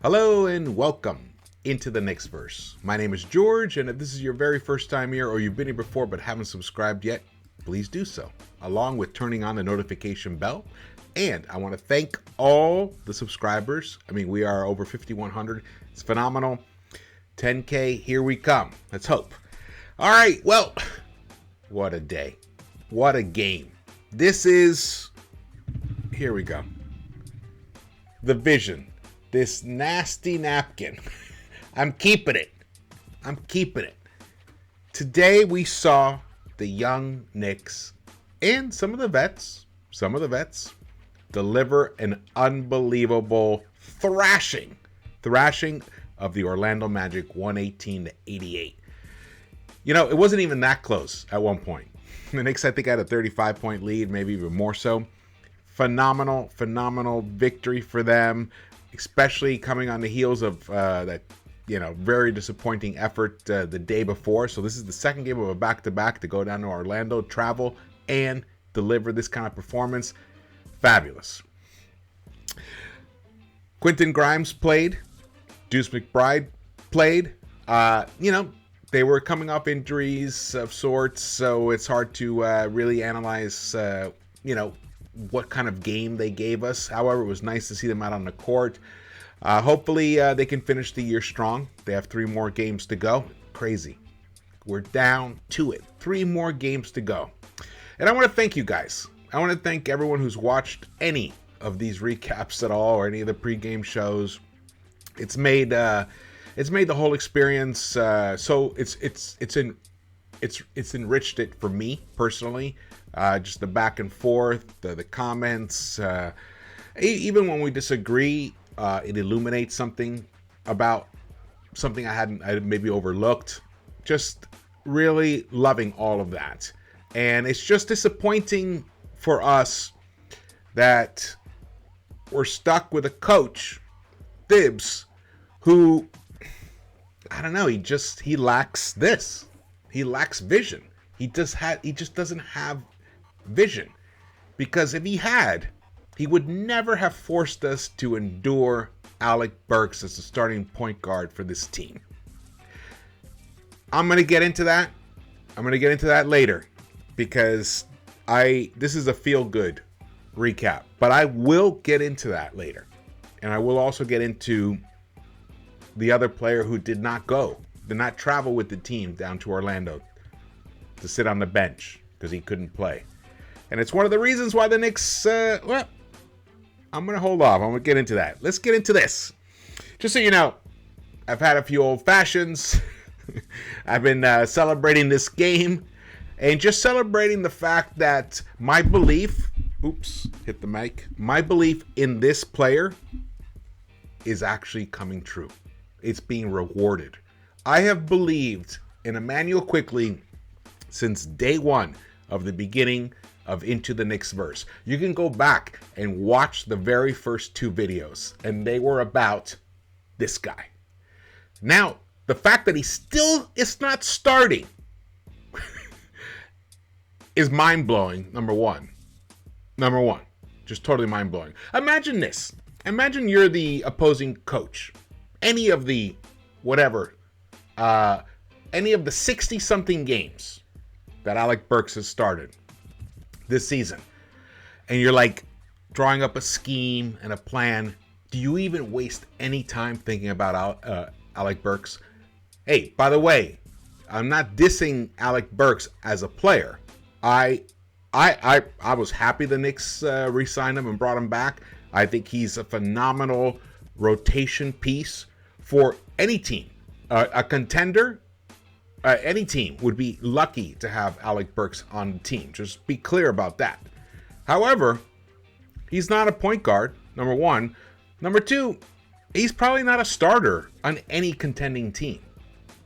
Hello and welcome into the Knicks-Verse. My name is George, and if this is your very first time here or you've been here before but haven't subscribed yet, please do so, along with turning on the notification bell. And I want to thank all the subscribers. I mean, we are over 5,100. It's phenomenal. 10K, here we come. Let's hope. All right, well, what a day. What a game. This is, here we go. The Vision. This nasty napkin. I'm keeping it. I'm keeping it. Today we saw the young Knicks and some of the vets deliver an unbelievable thrashing of the Orlando Magic 118-88. You know, it wasn't even that close at one point. The Knicks, I think, had a 35-point lead, maybe even more so. Phenomenal victory for them, especially coming on the heels of that, very disappointing effort the day before. So this is the second game of a back-to-back to go down to Orlando, travel, and deliver this kind of performance. Fabulous. Quentin Grimes played. Deuce McBride played. They were coming off injuries of sorts, so it's hard to really analyze, what kind of game they gave us. However, it was nice to see them out on the court. Hopefully, they can finish the year strong. They have 3 more games to go. Crazy. We're down to it. 3 more games to go. And I want to thank you guys. I want to thank everyone who's watched any of these recaps at all or any of the pregame shows. It's made the whole experience so it's enriched it for me personally. Just the back and forth, the comments, even when we disagree, it illuminates something about something I had maybe overlooked. Just really loving all of that. And it's just disappointing for us that we're stuck with a coach, Thibs, who, I don't know, he lacks this. He lacks vision. He just doesn't have vision. Because if he had, he would never have forced us to endure Alec Burks as the starting point guard for this team. I'm going to get into that. Later because this is a feel-good recap. But I will get into that later. And I will also get into the other player who did not travel with the team down to Orlando to sit on the bench because he couldn't play. And it's one of the reasons why the Knicks, I'm going to hold off. I'm going to get into that. Let's get into this. Just so you know, I've had a few old fashions. I've been celebrating this game and just celebrating the fact that my belief, my belief in this player is actually coming true. It's being rewarded. I have believed in Immanuel Quickley since day one of the beginning of Into the Knicks-Verse. You can go back and watch the very first 2 videos, and they were about this guy. Now, the fact that he still is not starting is mind-blowing, number one. Just totally mind-blowing. Imagine this. Imagine you're the opposing coach. Any of the 60-something games that Alec Burks has started this season, and you're like drawing up a scheme and a plan. Do you even waste any time thinking about Alec Burks? Hey, by the way, I'm not dissing Alec Burks as a player. I was happy the Knicks re-signed him and brought him back. I think he's a phenomenal rotation piece for any team. A contender, any team would be lucky to have Alec Burks on the team. Just be clear about that. However, he's not a point guard, number one. Number two, he's probably not a starter on any contending team.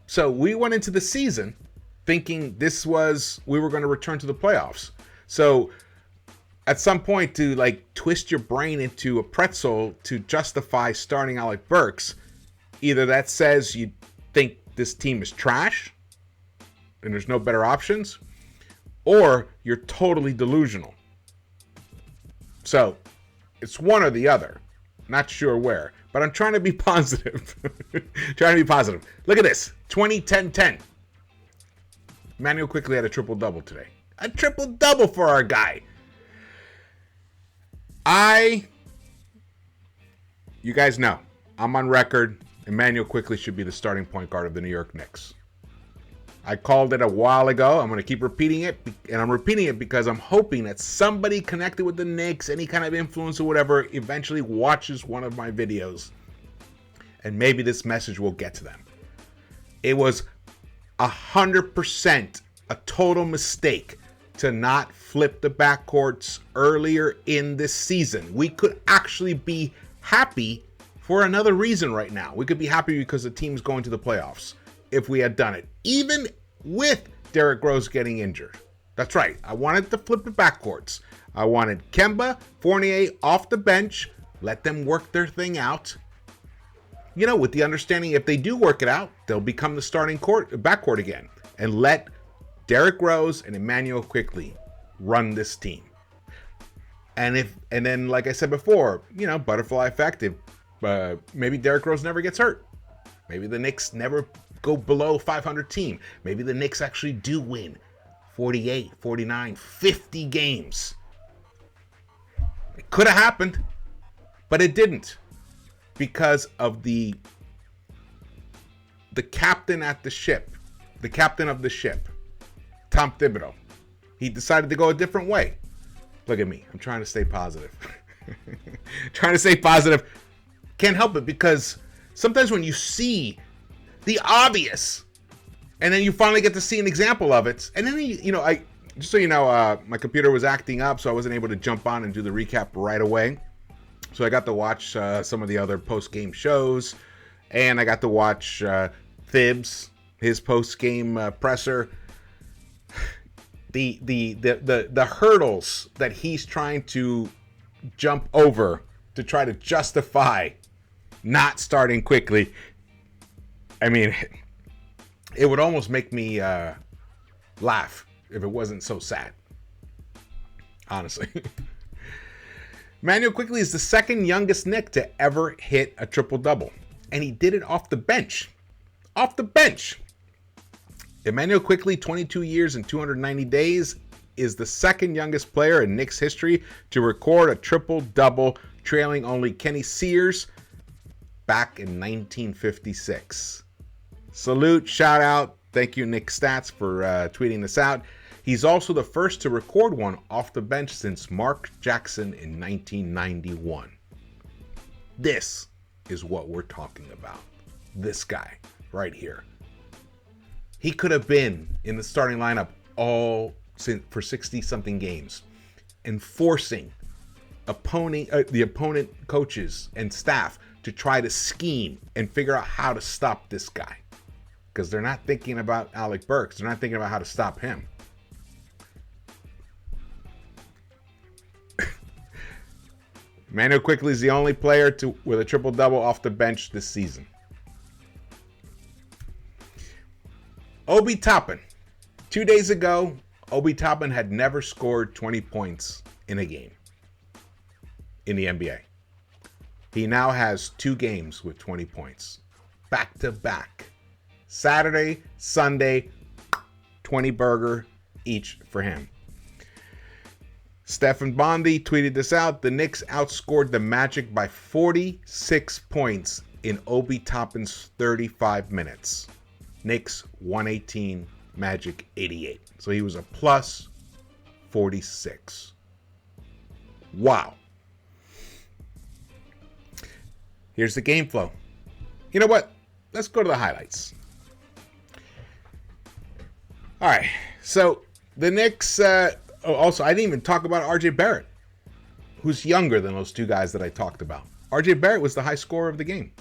So we went into the season thinking we were going to return to the playoffs. So at some point to twist your brain into a pretzel to justify starting Alec Burks, either that says you think this team is trash and there's no better options, or you're totally delusional. So it's one or the other. Not sure where, but I'm trying to be positive. Trying to be positive. Look at this. 20-10-10. Immanuel Quickley had a triple-double today. A triple-double for our guy. You guys know, I'm on record. Immanuel Quickley should be the starting point guard of the New York Knicks. I called it a while ago. I'm going to keep repeating it, and I'm repeating it because I'm hoping that somebody connected with the Knicks, any kind of influence or whatever, eventually watches one of my videos, and maybe this message will get to them. It was 100% a total mistake to not flip the backcourts earlier in this season. We could actually be happy for another reason right now. We could be happy because the team's going to the playoffs if we had done it, even with Derrick Rose getting injured. That's right. I wanted to flip the backcourts. I wanted Kemba, Fournier off the bench, let them work their thing out. You know, with the understanding if they do work it out, they'll become the starting backcourt again, and let Derrick Rose and Immanuel Quickley run this team. And then, like I said before, you know, butterfly effect. If maybe Derrick Rose never gets hurt. Maybe the Knicks never go below 500 team. Maybe the Knicks actually do win 48, 49, 50 games. It could have happened, but it didn't because of the captain at the ship, the captain of the ship, Tom Thibodeau. He decided to go a different way. Look at me. I'm trying to stay positive. Trying to stay positive. Can't help it because sometimes when you see the obvious, and then you finally get to see an example of it, and then just so you know, my computer was acting up, so I wasn't able to jump on and do the recap right away. So I got to watch some of the other post-game shows, and I got to watch Thibs, his post-game presser. The hurdles that he's trying to jump over to try to justify not starting Quickley. I mean, it would almost make me laugh if it wasn't so sad. Honestly. Immanuel Quickley is the second youngest Knick to ever hit a triple-double. And he did it off the bench. Off the bench. Immanuel Quickley, 22 years and 290 days, is the second youngest player in Knicks history to record a triple-double, trailing only Kenny Sears back in 1956. Salute, shout out, thank you Nick Stats for tweeting this out. He's also the first to record one off the bench since Mark Jackson in 1991. This is what we're talking about. This guy right here. He could have been in the starting lineup for 60-something games, and forcing the opponent coaches and staff to try to scheme and figure out how to stop this guy. Because they're not thinking about Alec Burks. They're not thinking about how to stop him. Immanuel Quickley is the only player with a triple-double off the bench this season. Obi Toppin. 2 days ago, Obi Toppin had never scored 20 points in a game in the NBA. He now has 2 games with 20 points. Back to back. Saturday, Sunday, 20 burger each for him. Stephen Bondi tweeted this out. The Knicks outscored the Magic by 46 points in Obi Toppin's 35 minutes. Knicks 118, Magic 88. So he was a plus 46. Wow. Here's the game flow. You know what? Let's go to the highlights. All right. So the Knicks, also, I didn't even talk about RJ Barrett, who's younger than those two guys that I talked about. RJ Barrett was the high scorer of the game.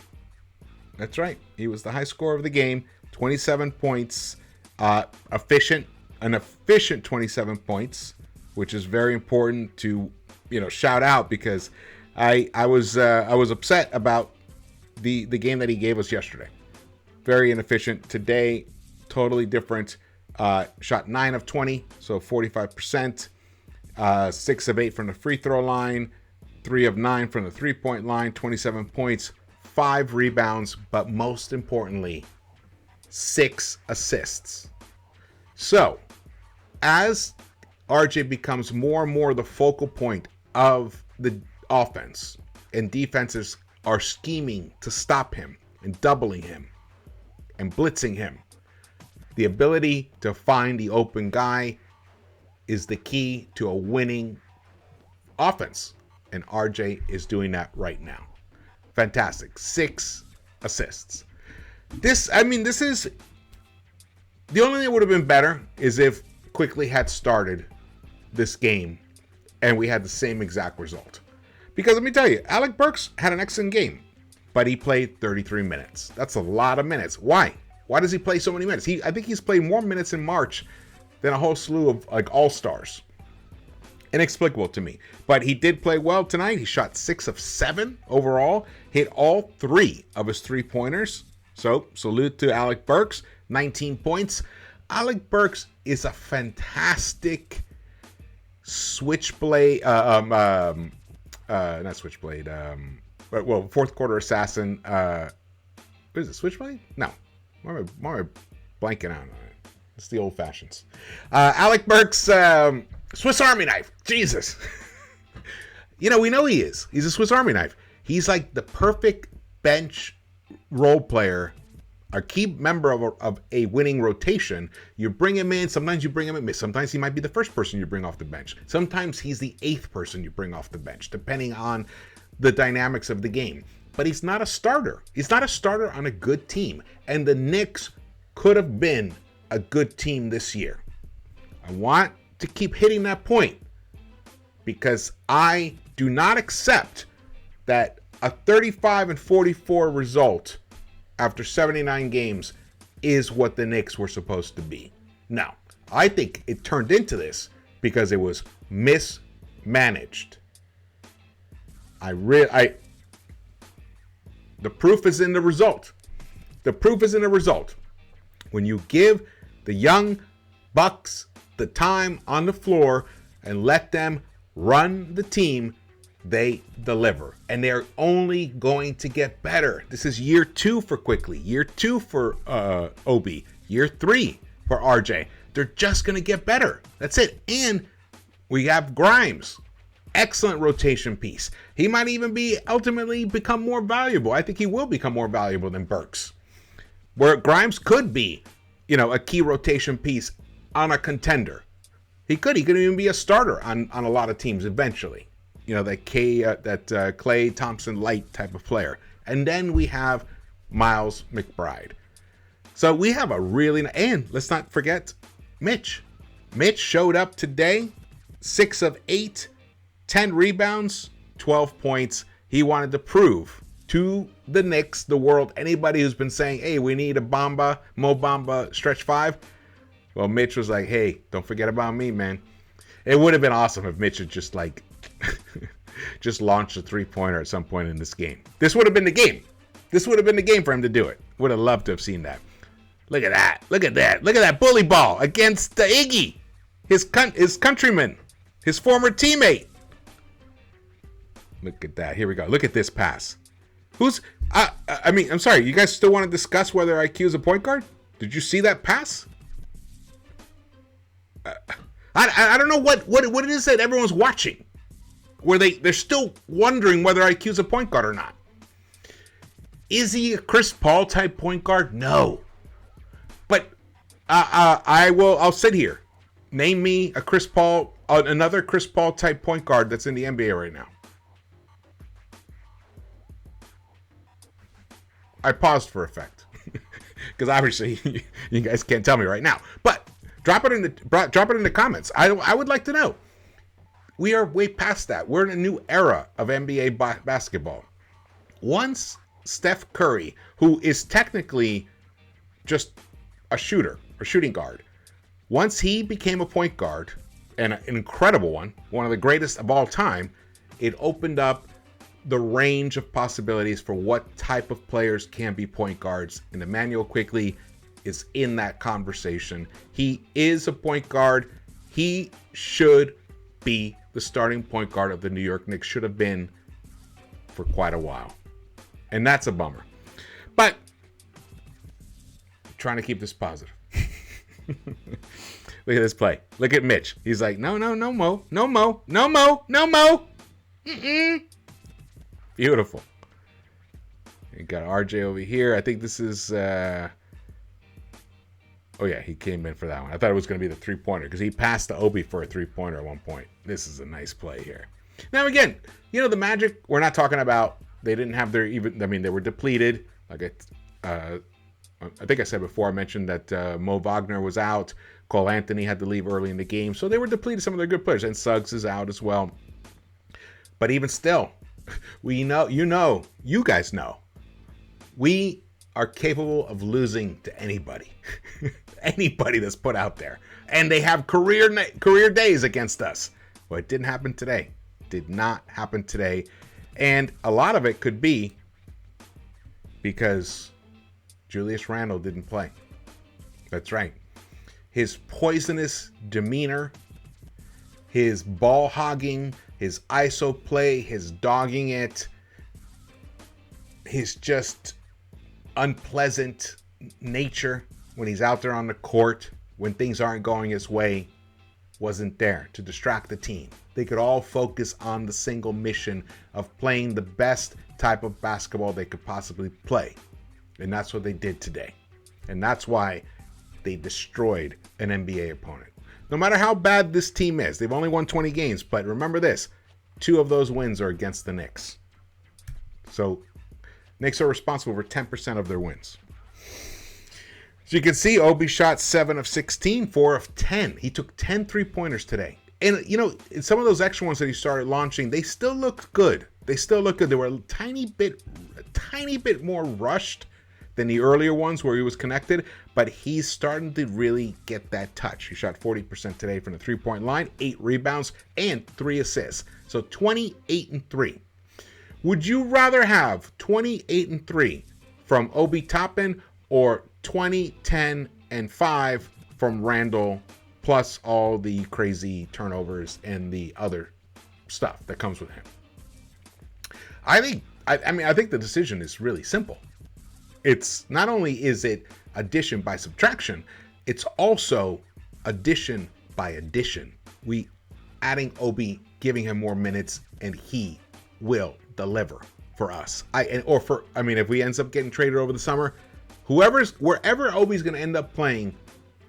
That's right. He was the high scorer of the game. 27 points, an efficient 27 points, which is very important to, shout out, because I was upset about the game that he gave us yesterday. Very inefficient. Today, totally different. Shot 9 of 20, so 45%. 6 of 8 from the free throw line. 3 of 9 from the three-point line, 27 points, 5 rebounds, but most importantly, 6 assists. So, as RJ becomes more and more the focal point of the offense, and defenses are scheming to stop him and doubling him and blitzing him, the ability to find the open guy is the key to a winning offense. And RJ is doing that right now. Fantastic. 6 assists. This is the only thing that would have been better is if Quickley had started this game and we had the same exact result. Because let me tell you, Alec Burks had an excellent game, but he played 33 minutes. That's a lot of minutes. Why? Why does he play so many minutes? I think he's played more minutes in March than a whole slew of like all-stars. Inexplicable to me. But he did play well tonight. He shot 6 of 7 overall, hit all 3 of his 3-pointers. So, salute to Alec Burks, 19 points. Alec Burks is a fantastic switchblade, not switchblade, well, fourth quarter assassin. What is it, switchblade? No. Why am I blanking out on it? It's the old fashions. Alec Burks, Swiss Army knife. Jesus. We know he is. He's a Swiss Army knife. He's like the perfect bench role player, a key member of a winning rotation. You bring him in. Sometimes you bring him in. Sometimes he might be the first person you bring off the bench. Sometimes he's the 8th person you bring off the bench, depending on the dynamics of the game. But he's not a starter. He's not a starter on a good team. And the Knicks could have been a good team this year. I want to keep hitting that point because I do not accept that a 35-44 result after 79 games is what the Knicks were supposed to be. No, I think it turned into this because it was mismanaged. The proof is in the result. The proof is in the result. When you give the young Bucks the time on the floor and let them run the team, they deliver. And they're only going to get better. This is year 2 for Quickley, year 2 for Obi, year 3 for RJ. They're just going to get better. That's it. And we have Grimes. Excellent rotation piece. He might even ultimately become more valuable. I think he will become more valuable than Burks. Where Grimes could be, a key rotation piece on a contender. He could even be a starter on a lot of teams eventually. That Klay Thompson light type of player. And then we have Miles McBride. So we have and let's not forget Mitch. Mitch showed up today, 6 of 8, 10 rebounds, 12 points. He wanted to prove to the Knicks, the world, anybody who's been saying, hey, we need a Mo Bamba stretch 5. Well, Mitch was like, hey, don't forget about me, man. It would have been awesome if Mitch had just just launched a 3-pointer at some point in this game. This would have been the game. This would have been the game for him to do it. Would have loved to have seen that. Look at that. Look at that. Look at that bully ball against the Iggy, his countryman, his former teammate. Look at that. Here we go. Look at this pass. I'm sorry. You guys still want to discuss whether IQ is a point guard? Did you see that pass? I don't know what it is that everyone's watching, where they're still wondering whether IQ is a point guard or not. Is he a Chris Paul type point guard? No. But I'll sit here. Name me a Chris Paul, another Chris Paul type point guard that's in the NBA right now. I paused for effect because obviously you guys can't tell me right now. But drop it in the comments. I would like to know. We are way past that. We're in a new era of NBA basketball. Once Steph Curry, who is technically just a shooting guard, once he became a point guard, and an incredible one of the greatest of all time, it opened up the range of possibilities for what type of players can be point guards. And Immanuel Quickley is in that conversation. He is a point guard. He should be the starting point guard of the New York Knicks should have been for quite a while. And that's a bummer. But I'm trying to keep this positive. Look at this play. Look at Mitch. He's like, no, Mo. No, Mo. No, Mo. Mm-mm. Beautiful. You got RJ over here. I think this is... oh, yeah, he came in for that one. I thought it was going to be the three-pointer because he passed to Obi for a three-pointer at one point. This is a nice play here. Now, again, the Magic, we're not talking about... They didn't have their even... I mean, they were depleted. Like I think I said before, I mentioned that Mo Wagner was out. Cole Anthony had to leave early in the game. So they were depleted some of their good players. And Suggs is out as well. But even still, you guys know, we are capable of losing to anybody. Anybody that's put out there. And they have career days against us. Well, it didn't happen today. Did not happen today. And a lot of it could be because Julius Randle didn't play. That's right. His poisonous demeanor, his ball hogging, his ISO play, his dogging it, his just unpleasant nature when he's out there on the court, when things aren't going his way, wasn't there to distract the team. They could all focus on the single mission of playing the best type of basketball they could possibly play. And that's what they did today. And that's why they destroyed an NBA opponent. No matter how bad this team is, they've only won 20 games, but remember this, 2 of those wins are against the Knicks. So, Knicks are responsible for 10% of their wins. So you can see Obi shot 7 of 16, 4 of 10. He took 10 3-pointers today. And, some of those extra ones that he started launching, they still looked good. They were a tiny bit more rushed than the earlier ones where he was connected, but he's starting to really get that touch. He shot 40% today from the 3-point line, 8 rebounds, and 3 assists. So 28-3. Would you rather have 28-3 from Obi Toppin or 20, 10, and 5 from Randle, plus all the crazy turnovers and the other stuff that comes with him? I think the decision is really simple. It's not only is it addition by subtraction, it's also addition by addition. We adding Obi, giving him more minutes, and he will deliver for us. If we ends up getting traded over the summer, wherever Obi's going to end up playing,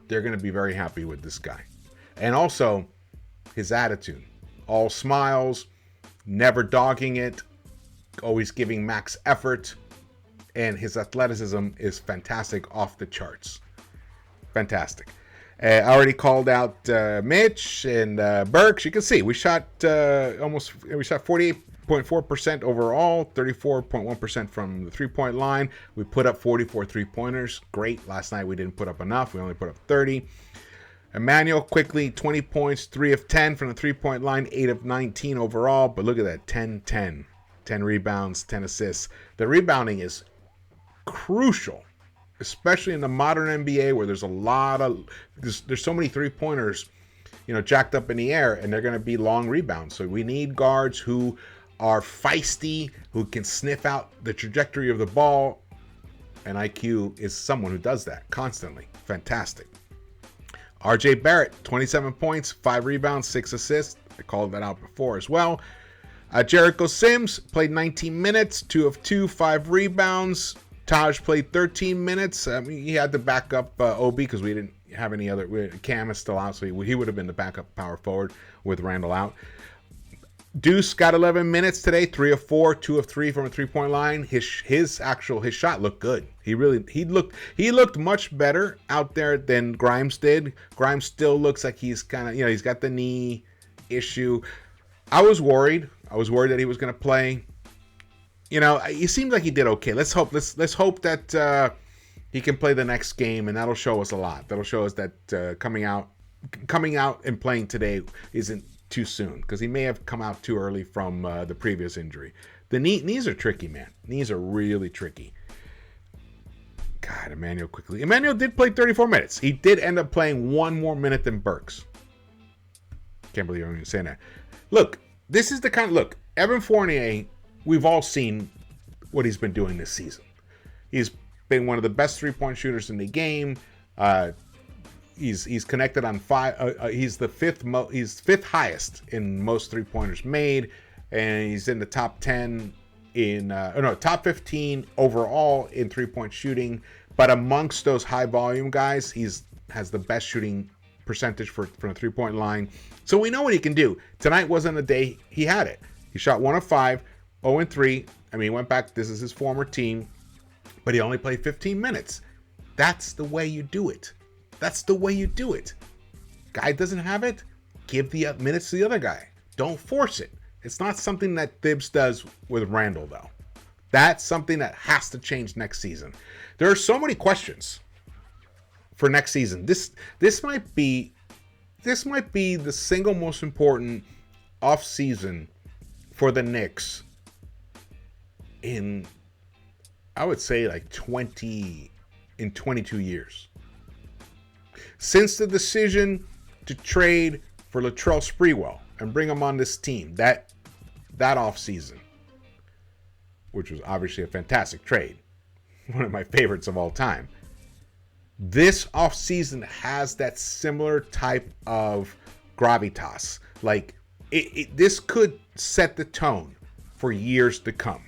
they're going to be very happy with this guy. And also his attitude, all smiles, never dogging it, always giving max effort. And his athleticism is fantastic, off the charts. Fantastic. I already called out Mitch and Burks. You can see we shot 48.4% overall, 34.1% from the 3-point line. We put up 44 3-pointers. Great. Last night we didn't put up enough. We only put up 30. Immanuel Quickley, 20 points, 3 of 10 from the 3-point line, 8 of 19 overall. But look at that, 10-10. 10 rebounds, 10 assists. The rebounding is crucial, especially in the modern NBA where there's there's so many 3-pointers, jacked up in the air, and they're going to be long rebounds. So we need guards who are feisty, who can sniff out the trajectory of the ball, and IQ is someone who does that constantly. Fantastic. RJ Barrett, 27 points, 5 rebounds, 6 assists. I called that out before as well. Jericho Sims played 19 minutes, 2 of 2, 5 rebounds. Taj played 13 minutes. He had to back up Obi because we didn't have any other. Cam is still out, so he would have been the backup power forward with Randle out. Deuce got 11 minutes today, 3 of 4, 2 of 3 from a 3-point line. His shot looked good. He looked much better out there than Grimes did. Grimes still looks like he's kind of, he's got the knee issue. I was worried that he was going to play. It seemed like he did okay. Let's hope that he can play the next game, and that'll show us a lot. That'll show us that coming out and playing today isn't too soon, because he may have come out too early from the previous injury. The knees are tricky, man. Knees are really tricky. God, Immanuel Quickley. Immanuel did play 34 minutes. He did end up playing 1 more minute than Burks. Can't believe I'm even saying that. Look, this is the kind of, look, Evan Fournier, we've all seen what he's been doing this season. He's been one of the best three-point shooters in the game. He's connected on he's the fifth highest in most three-pointers made, and he's in the top 10 top 15 overall in three-point shooting. But amongst those high-volume guys, has the best shooting percentage from the three-point line. So we know what he can do. Tonight wasn't a day he had it. He shot 1 of 5, 0-3. I mean, he went back. This is his former team, but he only played 15 minutes. That's the way you do it. That's the way you do it. Guy doesn't have it, give the minutes to the other guy. Don't force it. It's not something that Thibs does with Randall, though. That's something that has to change next season. There are so many questions for next season. This might be the single most important off season for the Knicks in, I would say, like 22 years. Since the decision to trade for Latrell Sprewell and bring him on this team, that offseason, which was obviously a fantastic trade, one of my favorites of all time. This offseason has that similar type of gravitas. Like, this could set the tone for years to come.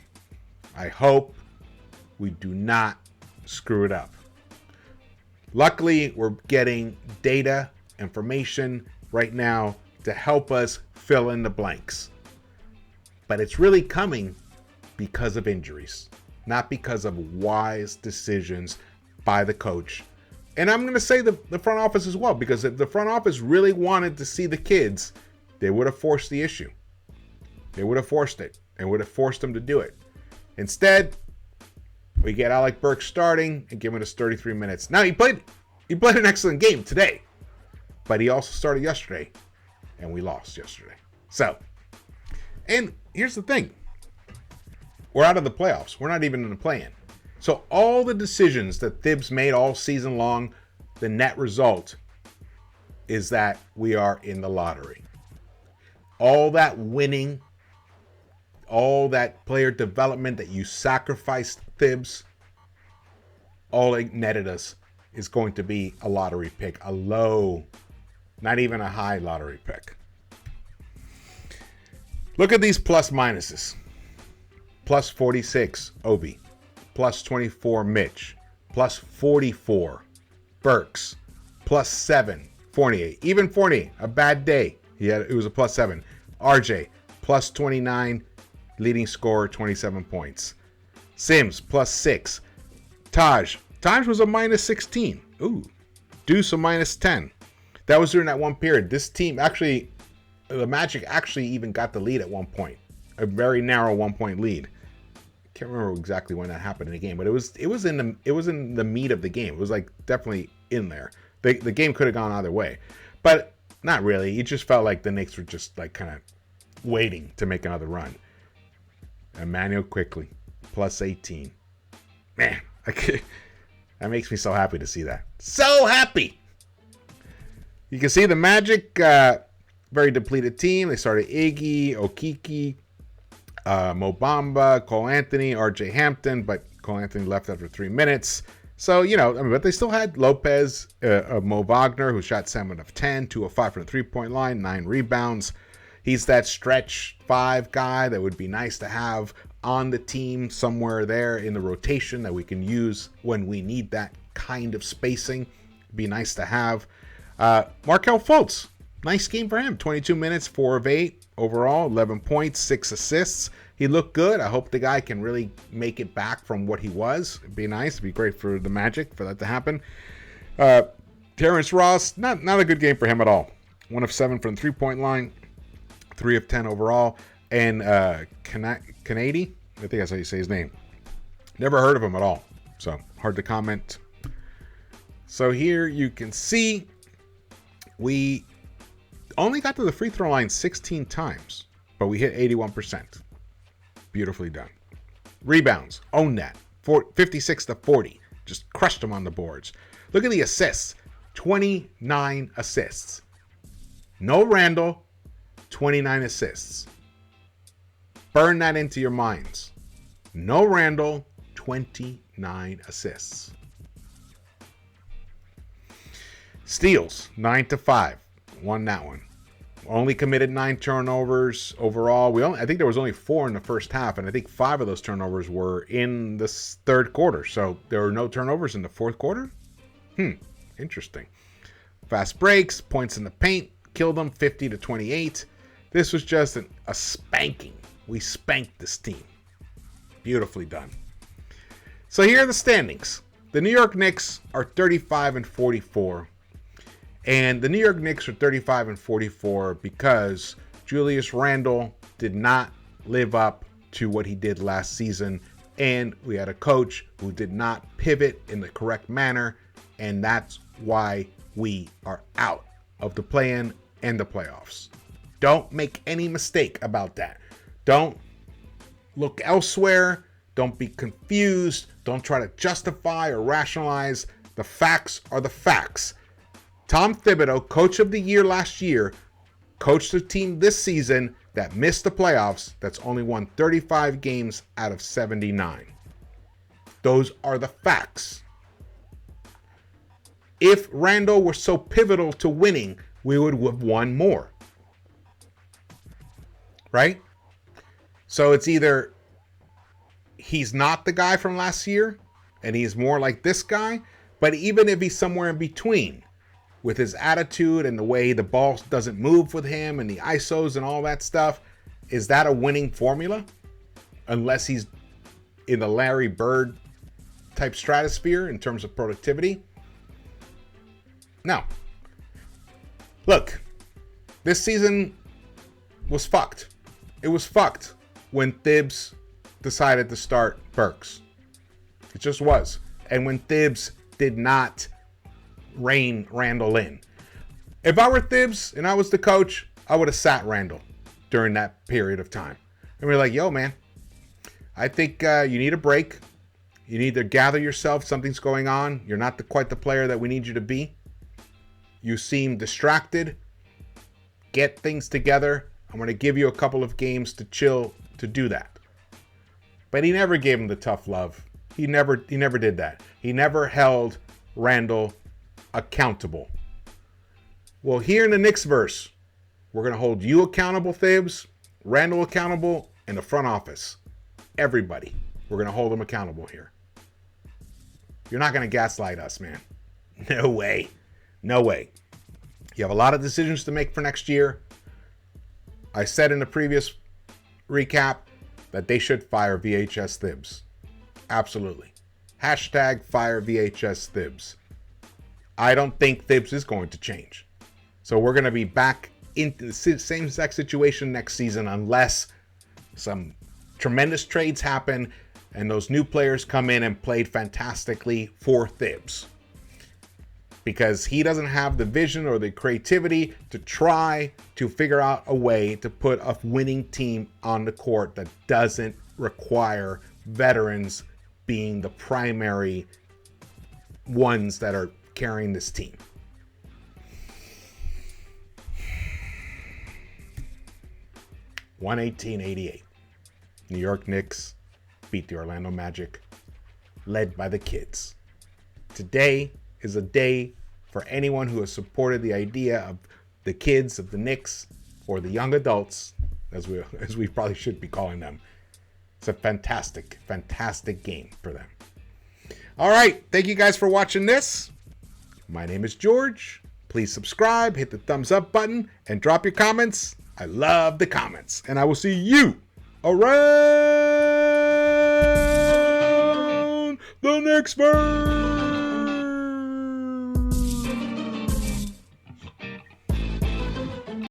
I hope we do not screw it up. Luckily, we're getting data, information right now to help us fill in the blanks. But it's really coming because of injuries, not because of wise decisions by the coach. And I'm going to say the front office as well, because if the front office really wanted to see the kids, they would have forced the issue. They would have forced it and would have forced them to do it. Instead, we get Alec Burks starting and giving us 33 minutes. Now, he played an excellent game today, but he also started yesterday, and we lost yesterday. So, and here's the thing. We're out of the playoffs. We're not even in the play-in. So all the decisions that Thibs made all season long, the net result is that we are in the lottery. All that winning, all that player development that you sacrificed, Thibs, all it netted us is going to be a lottery pick, a low, not even a high lottery pick. Look at these plus minuses. Plus 46, Obi. Plus 24, Mitch. Plus 44, Burks. Plus 7, Fournier. Even Fournier, a bad day. It was a plus 7. RJ, plus 29, leading scorer, 27 points. Sims, plus 6. Taj was a minus 16. Ooh. Deuce, a minus 10. That was during that one period. This team, actually, the Magic actually even got the lead at one point. A very narrow 1-point lead. Can't remember exactly when that happened in the game, but it was in the meat of the game. It was like definitely in there. The game could have gone either way, but not really. It just felt like the Knicks were just like kind of waiting to make another run. Immanuel Quickley, plus 18. Man, that makes me so happy to see that. So happy. You can see the Magic, very depleted team. They started Iggy, Okiki, Mo Bamba, Cole Anthony, RJ Hampton, but Cole Anthony left after 3 minutes. So, but they still had Lopez, Mo Wagner, who shot 7 of 10, 2 of 5 from the three-point line, 9 rebounds. He's that stretch 5 guy that would be nice to have on the team somewhere there in the rotation that we can use when we need that kind of spacing. Be nice to have. Markelle Fultz, nice game for him. 22 minutes, 4 of 8. Overall, 11 points, 6 assists. He looked good. I hope the guy can really make it back from what he was. It'd be nice. It'd be great for the Magic for that to happen. Terrence Ross, not a good game for him at all. 1 of 7 from the three-point line, 3 of 10 overall. And Canady, I think that's how you say his name. Never heard of him at all, so hard to comment. So here you can see we only got to the free throw line 16 times, but we hit 81%. Beautifully done. Rebounds, own that. 56 to 40. Just crushed them on the boards. Look at the assists. 29 assists. No Randall, 29 assists. Burn that into your minds. No Randall, 29 assists. Steals, 9-5. Won that one. Only committed 9 turnovers overall. I think there was only 4 in the first half, and I think 5 of those turnovers were in the third quarter. So there were no turnovers in the fourth quarter? Interesting. Fast breaks, points in the paint, killed them 50-28. This was just a spanking. We spanked this team. Beautifully done. So here are the standings. The New York Knicks are 35-44. And the New York Knicks are 35-44 because Julius Randle did not live up to what he did last season. And we had a coach who did not pivot in the correct manner. And that's why we are out of the play-in and the playoffs. Don't make any mistake about that. Don't look elsewhere. Don't be confused. Don't try to justify or rationalize. The facts are the facts. Tom Thibodeau, coach of the year last year, coached a team this season that missed the playoffs that's only won 35 games out of 79. Those are the facts. If Randall were so pivotal to winning, we would have won more. Right? So it's either he's not the guy from last year and he's more like this guy, but even if he's somewhere in between, with his attitude and the way the ball doesn't move with him and the ISOs and all that stuff, is that a winning formula? Unless he's in the Larry Bird type stratosphere in terms of productivity. No. Look, this season was fucked. It was fucked when Thibs decided to start Burks. It just was. And when Thibs did not rein Randall in. If I were Thibs and I was the coach, I would have sat Randall during that period of time. And we're like, yo, man, I think you need a break. You need to gather yourself. Something's going on. You're not quite the player that we need you to be. You seem distracted. Get things together. I'm going to give you a couple of games to chill to do that. But he never gave him the tough love. He never did that. He never held Randall accountable. Well, here in the Knicks-Verse, we're going to hold you accountable, Thibs, Randall accountable, and the front office. Everybody. We're going to hold them accountable here. You're not going to gaslight us, man. No way. No way. You have a lot of decisions to make for next year. I said in the previous recap that they should fire VHS Thibs. Absolutely. Hashtag fire VHS Thibs. I don't think Thibs is going to change. So we're going to be back into the same exact situation next season unless some tremendous trades happen and those new players come in and played fantastically for Thibs. Because he doesn't have the vision or the creativity to try to figure out a way to put a winning team on the court that doesn't require veterans being the primary ones that are carrying this team. $118.88. New York Knicks beat the Orlando Magic, led by the kids. Today is a day for anyone who has supported the idea of the kids of the Knicks, or the young adults, as we probably should be calling them. It's a fantastic, fantastic game for them. All right. Thank you guys for watching this. My name is George. Please subscribe, hit the thumbs up button, and drop your comments. I love the comments. And I will see you around the Knicks-Verse.